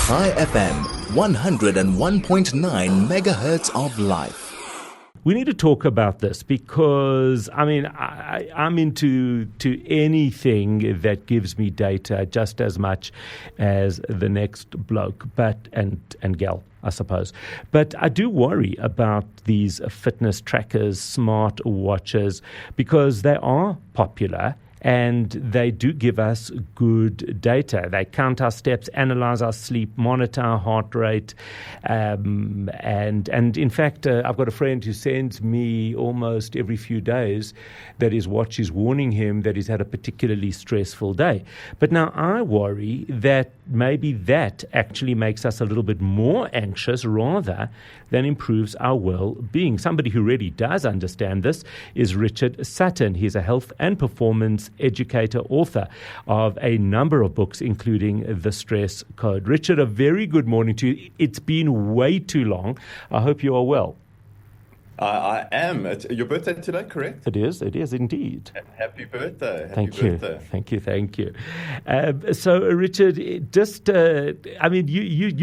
High FM, 101.9 megahertz of life. We need to talk about this because, I'm into anything that gives me data just as much as the next bloke, and gal, I suppose. But I do worry about these fitness trackers, smart watches, because they are popular and they do give us good data. They count our steps, analyze our sleep, monitor our heart rate. And in fact, I've got a friend who sends me almost every few days that his watch is warning him that he's had a particularly stressful day. But now I worry that maybe that actually makes us a little bit more anxious rather than improves our well-being. Somebody who really does understand this is Richard Sutton. He's a health and performance educator, author of a number of books, including The Stress Code. Richard, a very good morning to you. It's been way too long. I hope you are well. I am. It's your birthday today, correct? It is indeed. Happy birthday. Thank you. So, Richard, you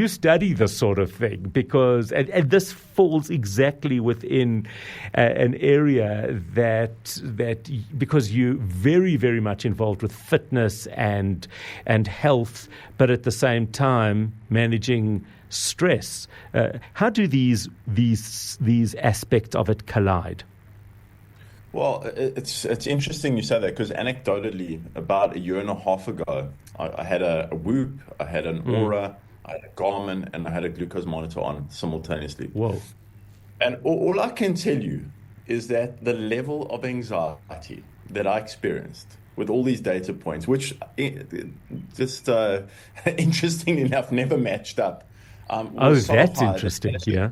study this sort of thing because, and this falls exactly within an area that because you're very, very much involved with fitness and health, but at the same time managing stress. How do these aspects of it collide? Well, it's interesting you say that because anecdotally, about a year and a half ago, I had a Whoop, I had an Aura, I had a Garmin, and I had a glucose monitor on simultaneously. Whoa! And all I can tell you is that the level of anxiety that I experienced with all these data points, which just interestingly enough never matched up. That's interesting. Yeah.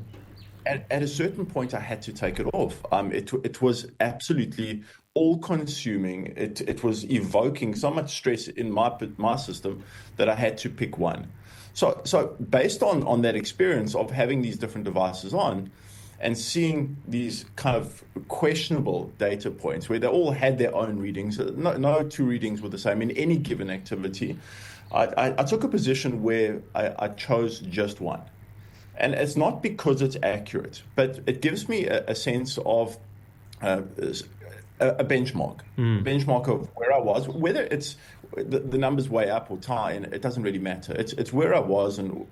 At a certain point, I had to take it off. It was absolutely all-consuming. It was evoking so much stress in my system that I had to pick one. So based on that experience of having these different devices on and seeing these kind of questionable data points where they all had their own readings, no two readings were the same in any given activity, I took a position where I chose just one. And it's not because it's accurate, but it gives me a sense of a benchmark, benchmark of where I was, whether it's the numbers way up or tie, and it doesn't really matter. It's where I was and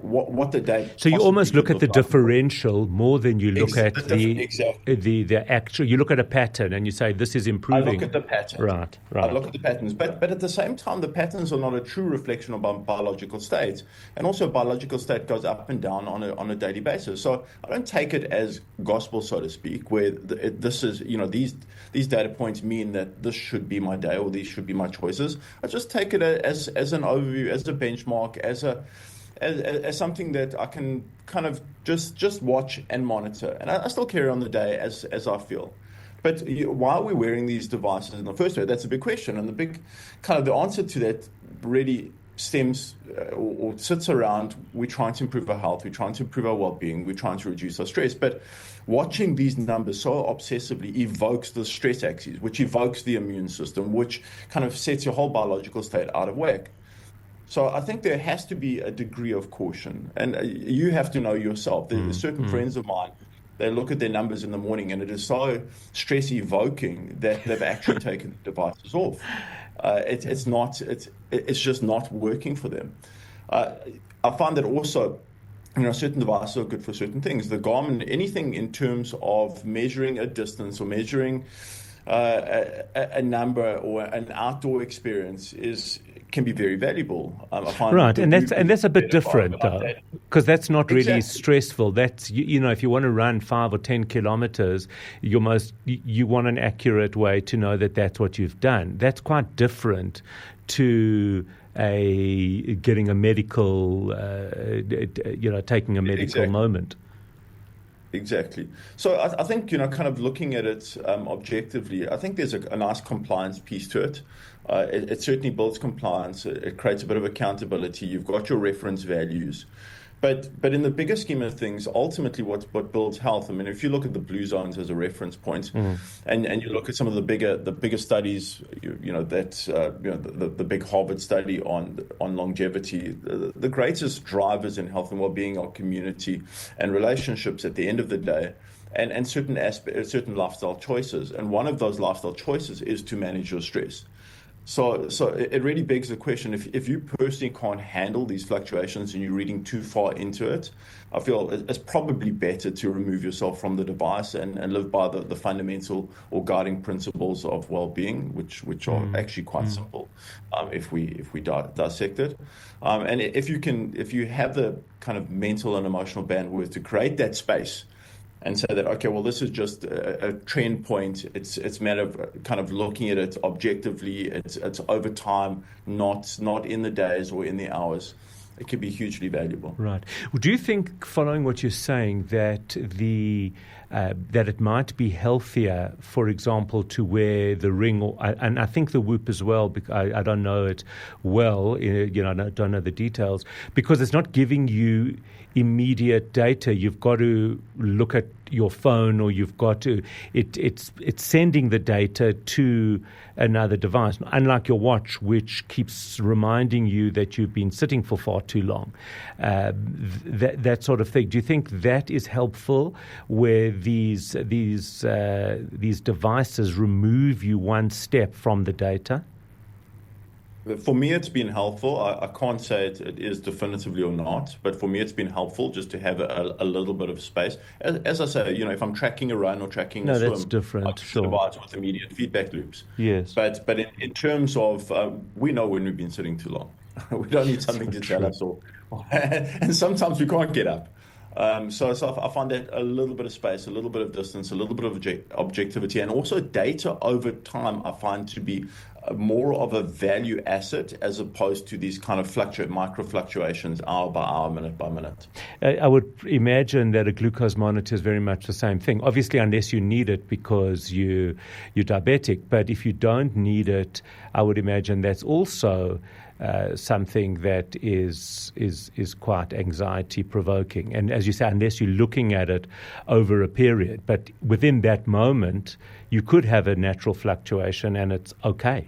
what the day. So you almost look at the differential more than you look at the actual. You look at a pattern and you say this is improving. I look at the pattern. Right. I look at the patterns, but at the same time, the patterns are not a true reflection of biological states, and also biological state goes up and down on a daily basis. So I don't take it as gospel, so to speak, where this is these data points mean that this should be my day or these should be my choices. I just take it as an overview, as a benchmark, as something that I can kind of just watch and monitor. And I still carry on the day as I feel. But why are we wearing these devices in the first place? That's a big question. And the big kind of the answer to that really stems or sits around we're trying to improve our health, we're trying to improve our well-being, we're trying to reduce our stress. But watching these numbers so obsessively evokes the stress axis, which evokes the immune system, which kind of sets your whole biological state out of whack. So I think there has to be a degree of caution, and you have to know yourself. There's certain friends of mine, they look at their numbers in the morning and it is so stress evoking that they've actually taken the devices off. It's just not working for them. I find that also, certain devices are good for certain things. The Garmin, anything in terms of measuring a distance or measuring a number or an outdoor experience can be very valuable. I find right, and that's a bit different though, because that's not really stressful. That's if you want to run 5 or 10 kilometers, you want an accurate way to know that that's what you've done. That's quite different to getting a medical, taking a medical moment. Exactly. So I think, kind of looking at it objectively, I think there's a nice compliance piece to it. It certainly builds compliance. It creates a bit of accountability. You've got your reference values. But in the bigger scheme of things, ultimately what builds health, I mean, if you look at the blue zones as a reference point, and you look at some of the bigger studies, the big Harvard study on longevity, the greatest drivers in health and well-being are community and relationships at the end of the day. And certain lifestyle choices. And one of those lifestyle choices is to manage your stress. So it really begs the question, if you personally can't handle these fluctuations and you're reading too far into it, I feel it's probably better to remove yourself from the device and live by the fundamental or guiding principles of well-being, which are actually quite simple if we dissect it. And if you have the kind of mental and emotional bandwidth to create that space and say that, okay, well, this is just a trend point. It's a matter of kind of looking at it objectively. It's over time, not in the days or in the hours. It could be hugely valuable. Right. Well, do you think, following what you're saying, that that it might be healthier, for example, to wear the ring, and I think the Whoop as well, because I don't know it well, I don't know the details, because it's not giving you immediate data. You've got to look at your phone, or you've got to it's sending the data to another device, unlike your watch, which keeps reminding you that you've been sitting for far too long. That sort of thing. Do you think that is helpful, where these devices remove you one step from the data? For me, it's been helpful. I can't say it is definitively or not, but for me, it's been helpful just to have a little bit of space. As I say, if I'm tracking a run or tracking a swim, that's different. I sure. Device with immediate feedback loops. Yes. But in terms of, we know when we've been sitting too long. We don't need something to tell us, and sometimes we can't get up. So I find that a little bit of space, a little bit of distance, a little bit of objectivity, and also data over time I find to be more of a value asset as opposed to these kind of micro fluctuations hour by hour, minute by minute. I would imagine that a glucose monitor is very much the same thing. Obviously, unless you need it because you're diabetic, but if you don't need it, I would imagine that's also something that is quite anxiety provoking. And as you say, unless you're looking at it over a period, but within that moment, you could have a natural fluctuation and it's okay.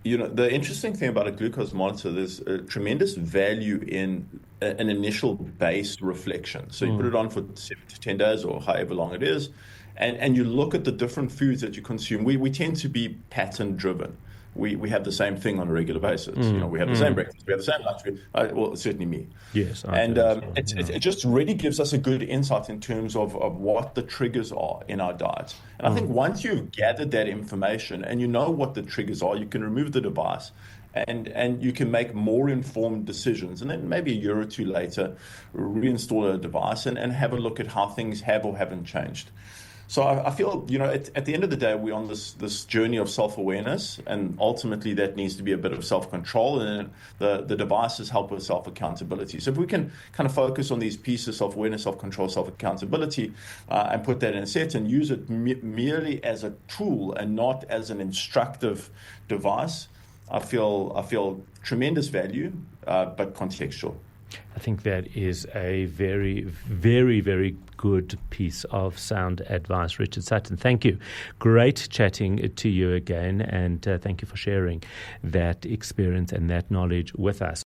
The interesting thing about a glucose monitor, there's a tremendous value in an initial base reflection. So you put it on for 7 to 10 days or however long it is, and you look at the different foods that you consume. We tend to be pattern driven. We have the same thing on a regular basis. We have the same breakfast, we have the same lunch. Well, certainly me. Yes. And it just really gives us a good insight in terms of what the triggers are in our diet. And I think once you've gathered that information and you know what the triggers are, you can remove the device and you can make more informed decisions. And then maybe a year or two later, reinstall a device and have a look at how things have or haven't changed. So I feel, at the end of the day, we're on this journey of self-awareness, and ultimately that needs to be a bit of self-control, and the devices help with self-accountability. So if we can kind of focus on these pieces, self-awareness, self-control, self-accountability, and put that in a set and use it merely as a tool and not as an instructive device, I feel tremendous value, but contextual. I think that is a very, very, very good piece of sound advice, Richard Sutton. Thank you. Great chatting to you again, and thank you for sharing that experience and that knowledge with us.